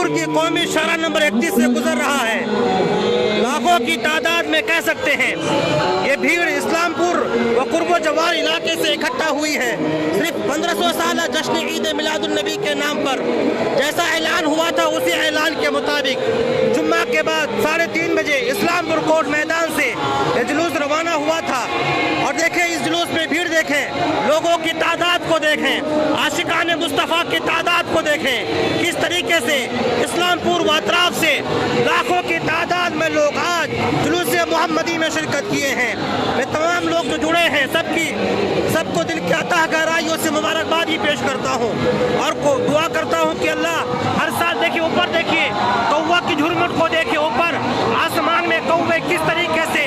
इस्लामपुर की कौमी शाहरा नंबर 31 से गुजर रहा है। लाखों की तादाद में कह सकते हैं ये भीड़ इस्लामपुर व कुर्बो जवार इलाके से इकट्ठा हुई है। सिर्फ 1500 साल जश्न ईद मिलादुन नबी के नाम पर जैसा ऐलान हुआ था उसी ऐलान के मुताबिक जुम्मा के बाद 3:30 बजे इस्लामपुर कोर्ट मैदान से ये जुलूस रवाना हुआ था। और देखें इस जुलूस में भीड़ देखें, लोगों की तादाद को देखें, आशिकाने मुस्तफ़ा की तादाद को देखें, किस तरीके से इस्लामपुर व अतराफ से लाखों की तादाद में लोग आज जुलूस मोहम्मदी में शिरकत किए हैं। मैं तमाम लोग जो जुड़े हैं सबको दिल की अता गहराइयों से मुबारकबाद ही पेश करता हूँ और दुआ करता हूँ कि अल्लाह हर साल देखिए ऊपर देखिए कौवा की झुरमुट को देखिए, ऊपर आसमान में कौवे किस तरीके से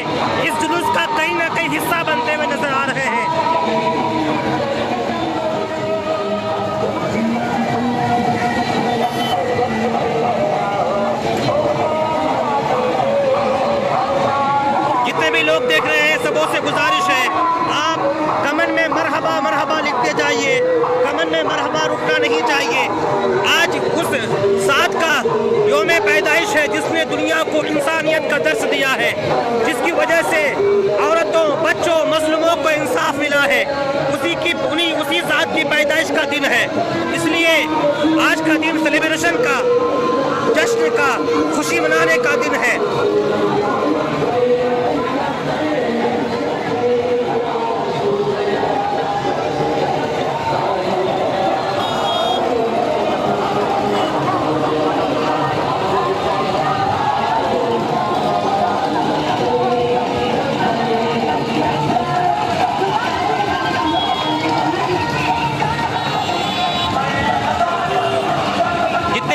इस जुलूस का कहीं ना कहीं हिस्सा बनते हुए नजर आ रहे हैं। जितने भी लोग देख रहे हैं सबों से गुजारिश है आप कमेंट में मरहबा मरहबा लिखते जाइए, कमेंट में मरहबा रुकना नहीं चाहिए। आज उस साथ का योम पैदाइश है जिसने दुनिया को इंसानियत का दर्स दिया है, जिसकी वजह से औरतों बच्चों मजलूमों को इंसाफ मिला है। उसी साथ की पैदाइश का दिन है, इसलिए आज का दिन सेलिब्रेशन का, जश्न का, खुशी मनाने का दिन है।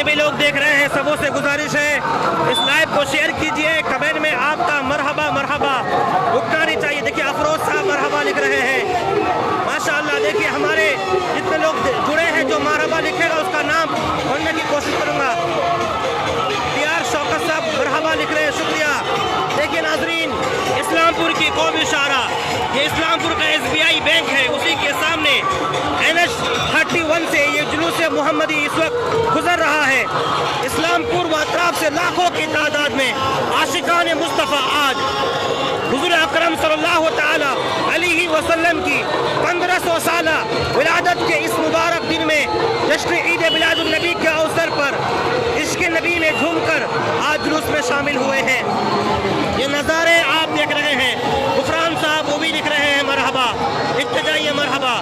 भी लोग देख रहे हैं सबों से गुजारिश है इस लाइव को शेयर कीजिए, कमेंट में आपका मरहबा मरहबा रुकना नहीं चाहिए। देखिए अफरोज साहब मरहबा लिख रहे हैं माशाअल्लाह। देखिए हमारे जितने लोग जुड़े हैं जो मरहबा लिखेगा उसका नाम पढ़ने की कोशिश करूंगा। PR शौकत साहब मरहबा लिख रहे हैं, शुक्रिया। देखिए नाजरीन इस्लामपुर की कौमी शाहरा, ये इस्लामपुर का SBI बैंक है, उसी के सामने NH 31 से ये जुलूस मोहम्मदी इस वक्त गुजर रहा है। इस्लामपुर व अतराफ से लाखों की तादाद में आशिकाने मुस्तफ़ा आज हुज़ूर अकरम सल्लल्लाहु तआला अलैहि वसल्लम की 1500 साल विलादत के इस मुबारक दिन में जश्न ईद मिलादुन नबी के अवसर पर इश्क़ नबी में झूमकर आज जुलूस में शामिल हुए हैं। ये नज़ारे आप देख रहे हैं। गुफरान साहब वो भी लिख रहे हैं मरहबा, इत्तजाइए मरहबा,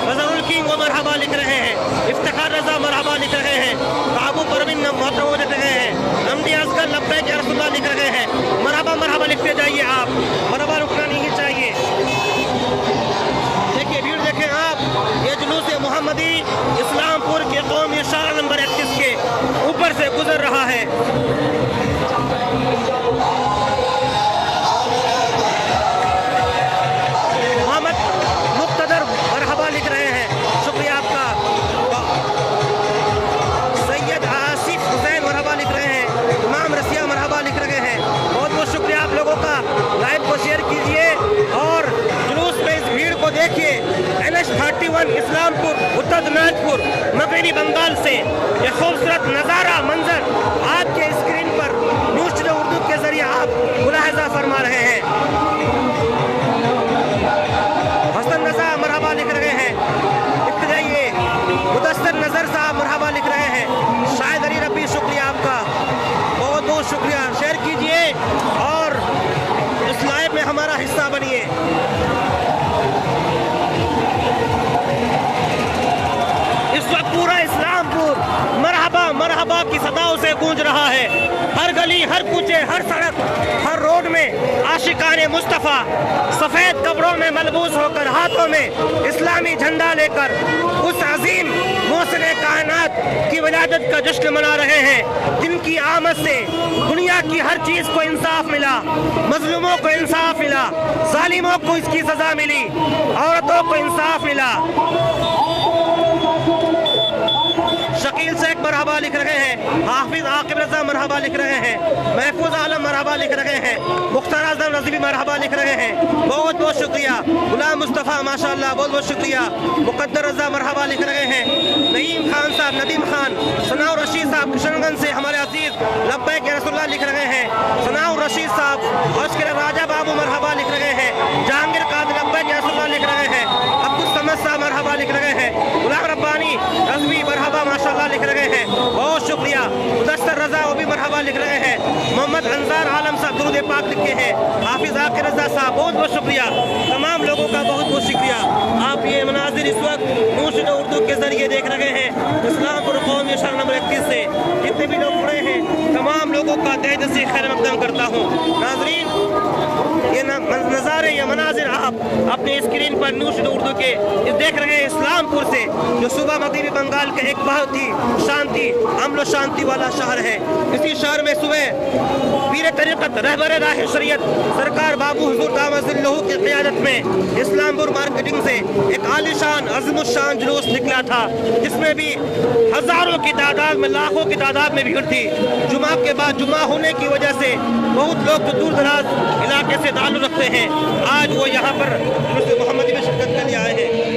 मज़रुल किंग वो मरहबा लिख रहे हैं, इफ्तिखार रज़ा मरहबा लिख रहे हैं, काबू परवीन मोहतरम लिख रहे हैं, अमदी असगर लब्बैक या रसूलल्लाह लिख रहे हैं। मरहबा मरहबा लिखते जाइए आप, मरहबा रुकना नहीं चाहिए। देखिए भीड़ देखें आप, ये जुलूस मोहम्मदी इस्लामपुर के कौमी शाहरा नंबर 31 के ऊपर से गुजर रहा है। देखिए NH 31 इस्लामपुर उत्तर दिनाजपुर मगरबी बंगाल से ये खूबसूरत नज़ारा मंजर आपके स्क्रीन पर न्यूज़ चैनल उर्दू के जरिए आप मुलाहिजा फरमा रहे हैं। हसन रज़ा मरहबा लिख रहे हैं, इब्तिदाई मुदस्सर नज़र साहब मरहबा लिख रहे हैं। शाहिद अली रफ़ी शुक्रिया आपका, बहुत बहुत शुक्रिया। शेयर कीजिए और इस लाइव में हमारा हिस्सा बनिए। इस वक्त पूरा इस्लामपुर मरहबा मरहबा की सदाओं से गूंज रहा है। हर गली, हर कूचे, हर सड़क, हर रोड में आशिकाने मुस्तफ़ा सफ़ेद कपड़ों में मलबूस होकर हाथों में इस्लामी झंडा लेकर उस अजीम मोहसिने कायनात की विलादत का जश्न मना रहे हैं, जिनकी आमद से दुनिया की हर चीज़ को इंसाफ मिला, मजलूमों को इंसाफ मिला, जालिमों को इसकी सज़ा मिली, औरतों को इंसाफ मिला। शकील शेख मरहबा लिख रहे हैं, हाफिज आकिब रजा मरहबा लिख रहे हैं, महफूज आलम मरहबा लिख रहे हैं, मुख्तार आजम रज़वी मरहबा लिख रहे हैं। बहुत बहुत शुक्रिया। गुलाम मुस्तफ़ा माशाअल्लाह बहुत बहुत शुक्रिया। मुक़द्दर रजा मरहबा लिख रहे हैं। नईम खान साहब, नदीम खान, सनाउर रशीद साहब किशनगंज से हमारे अजीज लब्बैक या रसूलुल्लाह लिख रहे हैं। सनाउर रशीद साहब और उसके राजा बाबू मरहबा लिख रहे हैं। जहांगीर कादिर लब्बैक या रसूलुल्लाह लिख रहे हैं। अब्दुल समद साहब मरहबा लिख रहे हैं। गुलाम रब्बानी रज़वी मरहबा माशाअल्लाह लिख रहे हैं। बहुत शुक्रिया। मुदस्सर रजा वो भी मरहबा लिख रहे हैं। मोहम्मद अंजार आलम साहब दुरूद पाक लिखे हैं। हाफिज आकिब रजा साहब बहुत बहुत शुक्रिया। तमाम लोगों का बहुत बहुत शुक्रिया। आप ये मनाजिर इस वक्त नूशद उर्दू के जरिए देख रहे हैं। इस्लामपुर कौमी शहर नंबर 31 से जितने भी लोग जुड़े हैं तमाम लोगों का तहे दिल से खैर मकदम करता हूँ। नाज़रीन, ये नज़ारे या मनाजिर आप अपने स्क्रीन पर नूशद उर्दू के देख रहे हैं इस्लामपुर से, जो सूबा मगरिबी बंगाल का एक बहुत ही शांति अमन शांति वाला शहर है। इसी शहर में सुबह पीर तरीक़त रहबर राह शरीयत सरकार बाबू हुज़ूर दामद की क़ियादत में इस्लामपुर मार्केटिंग से एक आलिशान अज़मुश्शान जुलूस निकला था, जिसमें भी हज़ारों की तादाद में, लाखों की तादाद में भीड़ थी। जुमा के बाद जुमा होने की वजह से बहुत लोग जो दूर दराज इलाके से ताल्लुक़ रखते हैं आज वो यहाँ पर जुलूस मोहम्मदी में शिरकत के लिए आए हैं।